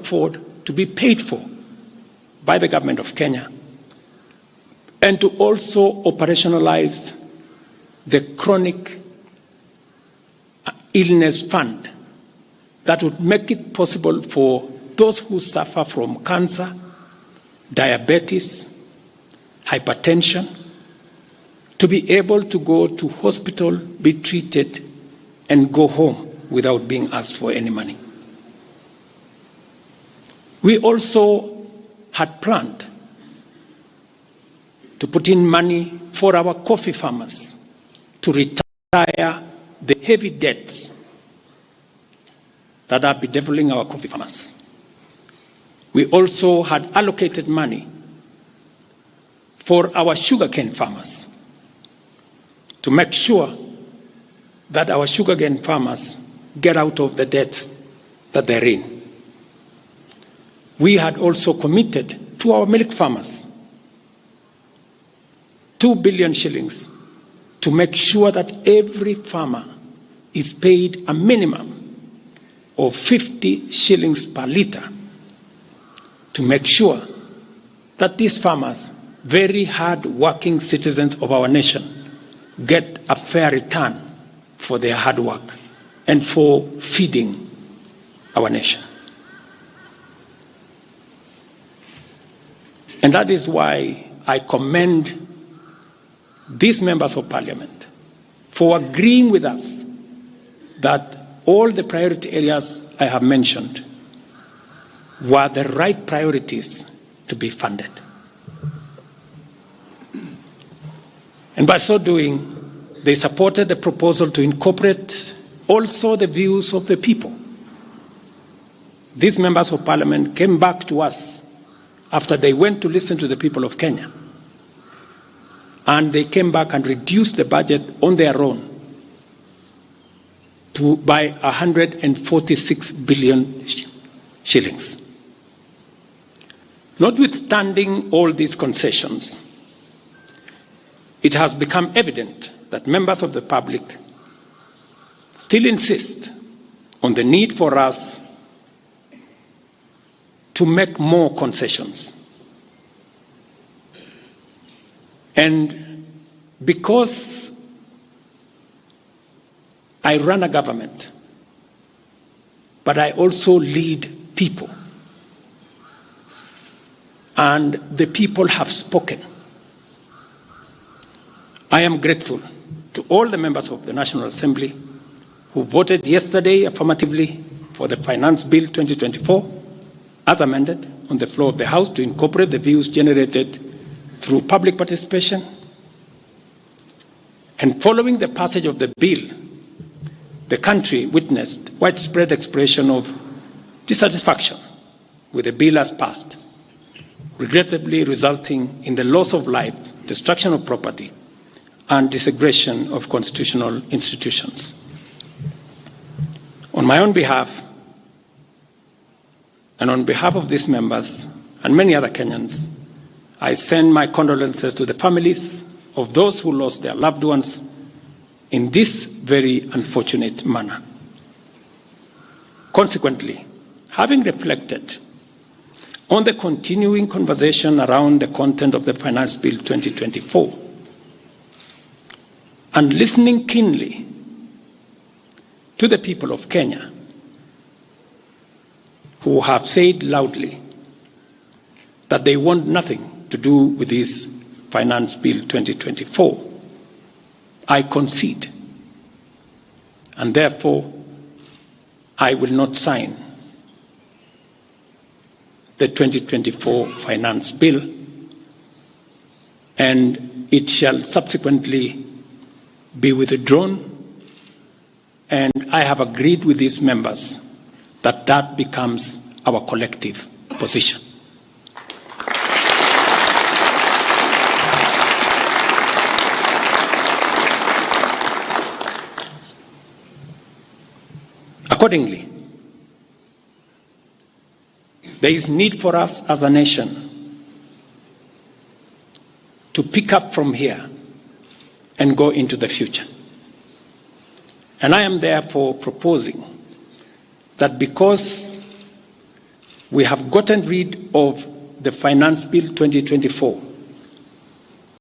afford to be paid for by the government of Kenya, and to also operationalize the chronic illness fund that would make it possible for those who suffer from cancer, diabetes, hypertension, to be able to go to hospital, be treated, and go home without being asked for any money. We also had planned to put in money for our coffee farmers to retire the heavy debts that are bedeviling our coffee farmers. We also had allocated money for our sugarcane farmers to make sure that our sugarcane farmers get out of the debts that they're in. We had also committed to our milk farmers 2 billion shillings to make sure that every farmer is paid a minimum of 50 shillings per litre, to make sure that these farmers, very hard-working citizens of our nation, get a fair return for their hard work and for feeding our nation. And that is why I commend these members of parliament for agreeing with us that all the priority areas I have mentioned were the right priorities to be funded. And by so doing, they supported the proposal to incorporate also the views of the people. These members of parliament came back to us after they went to listen to the people of Kenya. And they came back and reduced the budget on their own by 146 billion shillings. Notwithstanding all these concessions, it has become evident that members of the public still insist on the need for us to make more concessions. And because I run a government, but I also lead people, and the people have spoken, I am grateful to all the members of the National Assembly who voted yesterday affirmatively for the Finance Bill 2024 as amended on the floor of the House to incorporate the views generated through public participation. And following the passage of the bill, the country witnessed widespread expression of dissatisfaction with the bill as passed, regrettably resulting in the loss of life, destruction of property, and desecration of constitutional institutions. On my own behalf, and on behalf of these members and many other Kenyans, I send my condolences to the families of those who lost their loved ones in this very unfortunate manner. Consequently, having reflected on the continuing conversation around the content of the Finance Bill 2024, and listening keenly to the people of Kenya who have said loudly that they want nothing to do with this Finance Bill 2024, I concede, and therefore I will not sign the 2024 Finance Bill, and it shall subsequently be withdrawn, and I have agreed with these members that that becomes our collective position. Accordingly, there is need for us as a nation to pick up from here and go into the future. And I am therefore proposing that because We have gotten rid of the Finance Bill 2024,